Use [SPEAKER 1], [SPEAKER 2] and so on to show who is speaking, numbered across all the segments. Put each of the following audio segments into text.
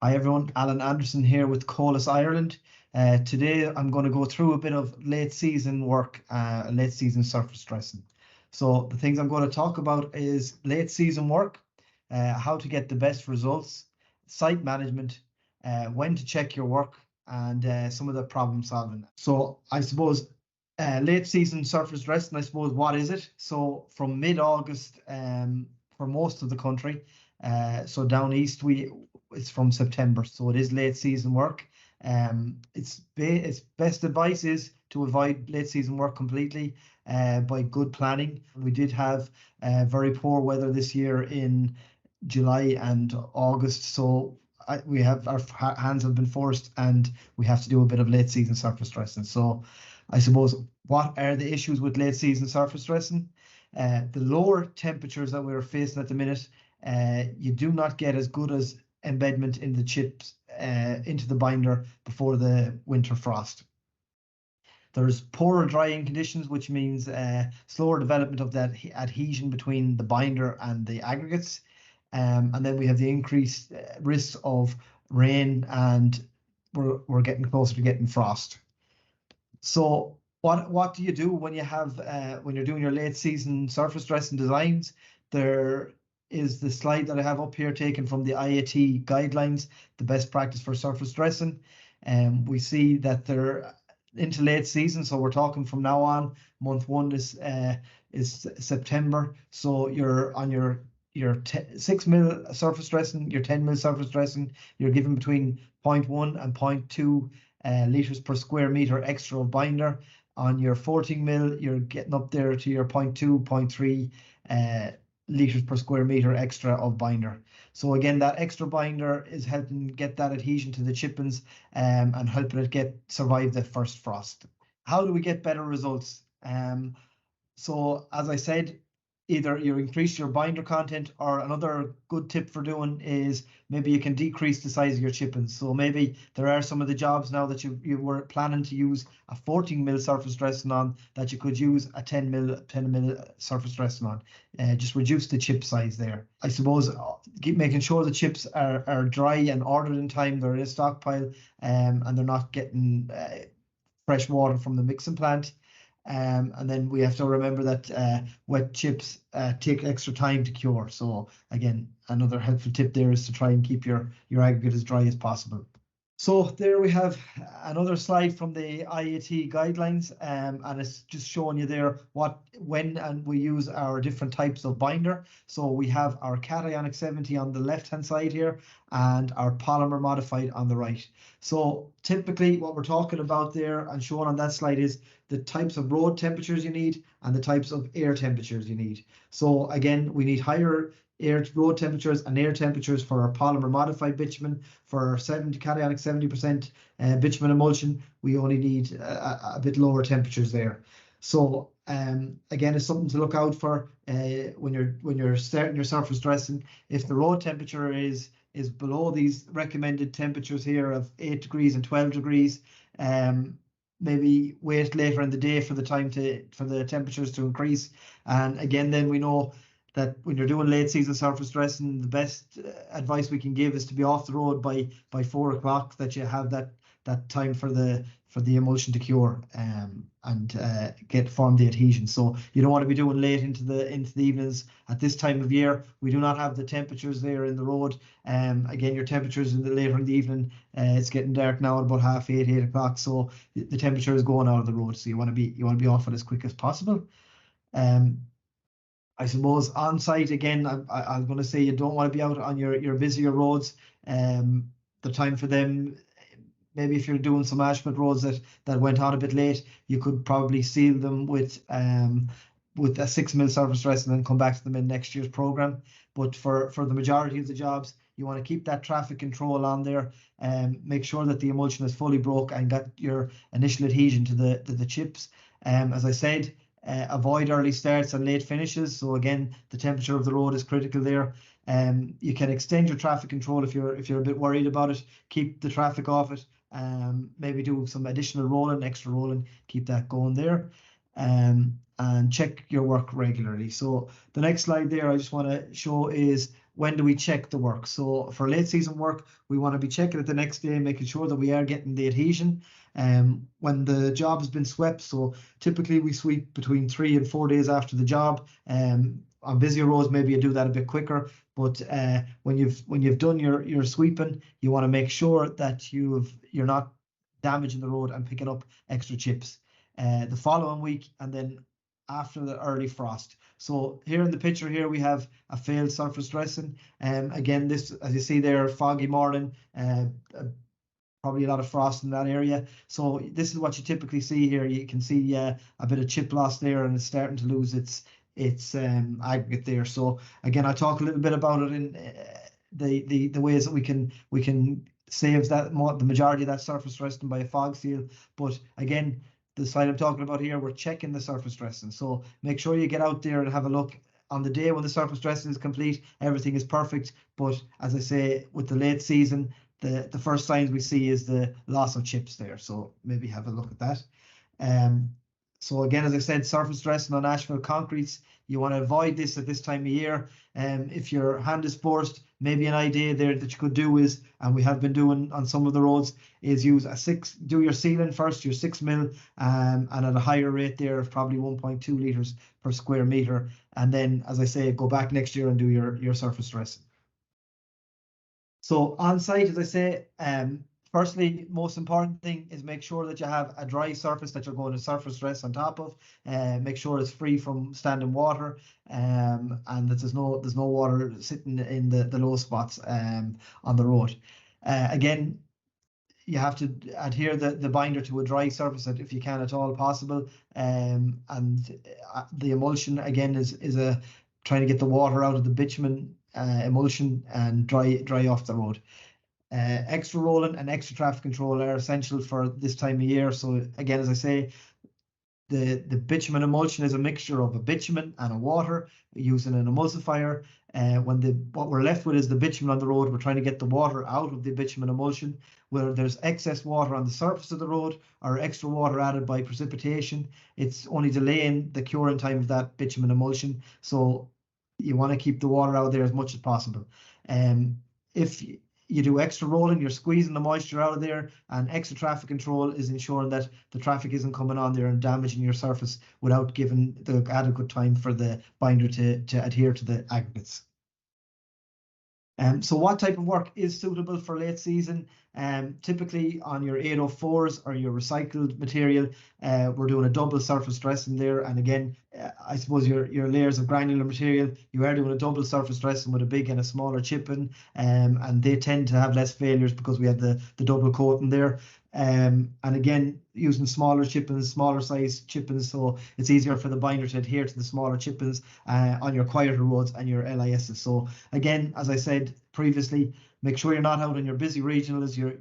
[SPEAKER 1] Hi everyone, Alan Anderson here with COLAS Ireland. Today I'm going to go through a bit of late season work, late season surface dressing. So the things I'm going to talk about is late season work, how to get the best results, site management, when to check your work, and some of the problem solving. So I suppose late season surface dressing, I suppose, what is it? So from mid-August for most of the country, so down east it's from September, so it is late season work. Its best advice is to avoid late season work completely by good planning. We did have very poor weather this year in July and August, so we have our hands have been forced, and we have to do a bit of late season surface dressing. So, I suppose, what are the issues with late season surface dressing? The lower temperatures that we're facing at the minute, you do not get as good as embedment in the chips into the binder before the winter frost. There's poorer drying conditions, which means slower development of that adhesion between the binder and the aggregates. And then we have the increased risks of rain, and we're getting closer to getting frost. So what do you do when you have when you're doing your late season surface dressing designs? There is the slide that I have up here taken from the IAT guidelines, the best practice for surface dressing. And we see that they're into late season, so we're talking from now on. Month one is September, so you're on your 6 mil surface dressing, your 10 mil surface dressing, you're given between 0.1 and 0.2 liters per square meter extra of binder. On your 14 mil, you're getting up there to your 0.2, 0.3 liters per square meter extra of binder. So again, that extra binder is helping get that adhesion to the chippings and helping it survive the first frost. How do we get better results? So as I said, either you increase your binder content, or another good tip for doing is maybe you can decrease the size of your chippings. So maybe there are some of the jobs now that you were planning to use a 14 mil surface dressing on, that you could use a 10 mil surface dressing on. Just reduce the chip size there. I suppose keep making sure the chips are dry and ordered in time. They're in a stockpile, and they're not getting fresh water from the mixing plant. And then we have to remember that wet chips take extra time to cure. So again, another helpful tip there is to try and keep your aggregate as dry as possible. So there we have another slide from the IAT guidelines, and it's just showing you there when we use our different types of binder. So we have our cationic 70 on the left-hand side here, and our polymer modified on the right. So typically what we're talking about there and shown on that slide is the types of road temperatures you need and the types of air temperatures you need. So again, we need higher road temperatures and air temperatures for our polymer modified bitumen. For our cationic 70% bitumen emulsion, we only need a bit lower temperatures there. So again, it's something to look out for when you're starting your surface dressing. If the road temperature is below these recommended temperatures here of 8 degrees and 12 degrees, maybe wait later in the day for the temperatures to increase. And again, then we know that when you're doing late season surface dressing, the best advice we can give is to be off the road by 4 o'clock, that you have that time for the emulsion to cure and form the adhesion. So you don't want to be doing late into the evenings at this time of year. We do not have the temperatures there in the road. Again, your temperatures later in the evening, it's getting dark now at about 8 o'clock, so the temperature is going out of the road. So you want to be off it as quick as possible. I suppose on site, again, I'm going to say you don't want to be out on your busier roads. The time for them, maybe if you're doing some asphalt roads that went on a bit late, you could probably seal them with a 6 mil surface dressing and then come back to them in next year's program. But for the majority of the jobs, you want to keep that traffic control on there and make sure that the emulsion is fully broke and got your initial adhesion to the chips. As I said, avoid early starts and late finishes. So again, the temperature of the road is critical there. You can extend your traffic control if you're a bit worried about it. Keep the traffic off it. Maybe do some additional extra rolling, keep that going there. And check your work regularly. So the next slide there I just want to show is when do we check the work? So for late season work, we want to be checking it the next day, making sure that we are getting the adhesion when the job has been swept. So typically we sweep between 3 and 4 days after the job. On busier roads, maybe you do that a bit quicker. But when you've done your sweeping, you want to make sure that you're not damaging the road and picking up extra chips. The following week, and then after the early frost. So here in the picture here we have a failed surface dressing. Again, this, as you see there, foggy morning, probably a lot of frost in that area. So this is what you typically see here. You can see a bit of chip loss there, and it's starting to lose its aggregate there. So again, I'll talk a little bit about it in the ways that we can save that the majority of that surface dressing by a fog seal. But again, the slide I'm talking about here, we're checking the surface dressing. So make sure you get out there and have a look. On the day when the surface dressing is complete, everything is perfect. But as I say, with the late season, the first signs we see is the loss of chips there. So maybe have a look at that. So again, as I said, surface dressing on asphalt concretes, you want to avoid this at this time of year. If your hand is forced, maybe an idea there that you could do is, and we have been doing on some of the roads, is use do your sealing first, your 6 mil, and at a higher rate there of probably 1.2 litres per square metre. And then, as I say, go back next year and do your surface dressing. So on site, as I say, firstly, most important thing is make sure that you have a dry surface that you're going to surface dress on top of. Make sure it's free from standing water, and that there's no water sitting in the low spots on the road. Again, you have to adhere the binder to a dry surface if you can at all possible. And the emulsion again is trying to get the water out of the bitumen emulsion and dry off the road. Extra rolling and extra traffic control are essential for this time of year. So again, as I say, the bitumen emulsion is a mixture of a bitumen and a water using an emulsifier. What we're left with is the bitumen on the road. We're trying to get the water out of the bitumen emulsion. Where there's excess water on the surface of the road or extra water added by precipitation, it's only delaying the curing time of that bitumen emulsion. So you want to keep the water out there as much as possible. If you do extra rolling, you're squeezing the moisture out of there, and extra traffic control is ensuring that the traffic isn't coming on there and damaging your surface without giving the adequate time for the binder to adhere to the aggregates. So what type of work is suitable for late season? Typically on your 804s or your recycled material, we're doing a double surface dressing there. And again, I suppose your layers of granular material, you are doing a double surface dressing with a big and a smaller chipping, and they tend to have less failures because we have the double coating there. And again, using smaller chippings, smaller size chippings, so it's easier for the binder to adhere to the smaller chippings on your quieter roads and your LISs. So again, as I said previously, make sure you're not out on your busy regionals, your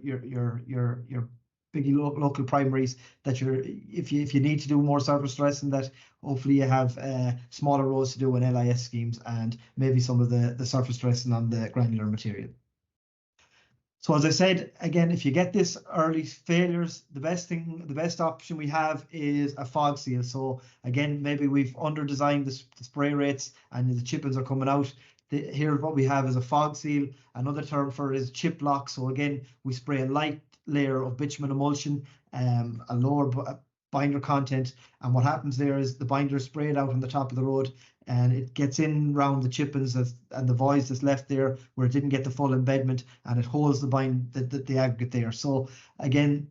[SPEAKER 1] biggie local primaries, that if you need to do more surface dressing, that hopefully you have smaller roads to do in LIS schemes, and maybe some of the surface dressing on the granular material. So as I said, again, if you get this early failures, the best option we have is a fog seal. So again, maybe we've under-designed the spray rates and the chippings are coming out. Here what we have is a fog seal. Another term for it is chip lock. So again, we spray a light layer of bitumen emulsion, a lower binder content, and what happens there is the binder is sprayed out on the top of the road, and it gets in around the chippings and the voids that's left there where it didn't get the full embedment, and it holds the aggregate there. So again,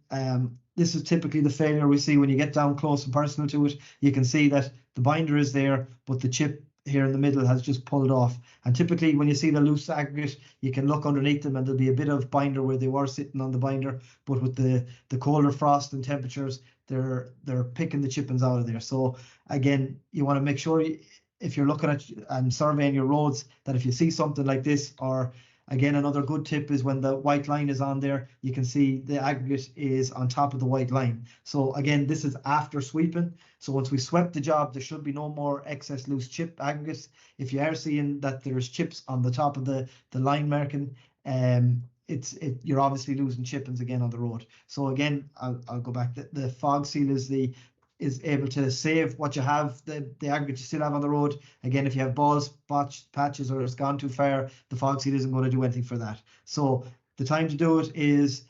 [SPEAKER 1] this is typically the failure we see when you get down close and personal to it. You can see that the binder is there, but the chip here in the middle has just pulled off. And typically when you see the loose aggregate, you can look underneath them and there'll be a bit of binder where they were sitting on the binder, but with the colder frost and temperatures, they're picking the chippings out of there. So again, you want to make sure if you're looking at and surveying your roads, that if you see something like this, or again, another good tip is when the white line is on there, you can see the aggregate is on top of the white line. So again, this is after sweeping. So once we swept the job, there should be no more excess loose chip aggregates. If you are seeing that there's chips on the top of the line marking, you're obviously losing chippings again on the road. So again, I'll go back. The fog seal is the is able to save what you have, the aggregate you still have on the road. Again, if you have balls, patches, or it's gone too far, the fog seal isn't going to do anything for that. So the time to do it is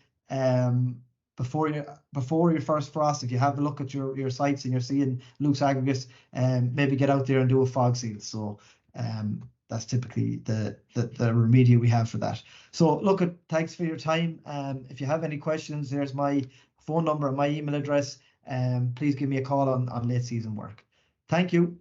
[SPEAKER 1] before your first frost. If you have a look at your sites and you're seeing loose aggregates, maybe get out there and do a fog seal. So that's typically the remedial we have for that. So look, thanks for your time. If you have any questions, there's my phone number and my email address. Please give me a call on late season work. Thank you.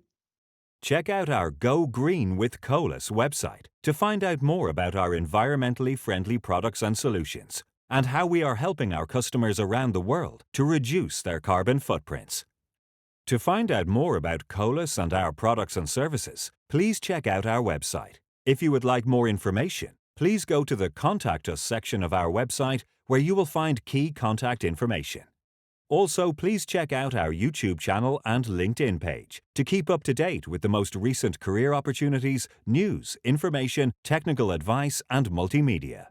[SPEAKER 2] Check out our Go Green with COLAS website to find out more about our environmentally friendly products and solutions, and how we are helping our customers around the world to reduce their carbon footprints. To find out more about COLAS and our products and services, please check out our website. If you would like more information, please go to the Contact Us section of our website, where you will find key contact information. Also, please check out our YouTube channel and LinkedIn page to keep up to date with the most recent career opportunities, news, information, technical advice, and multimedia.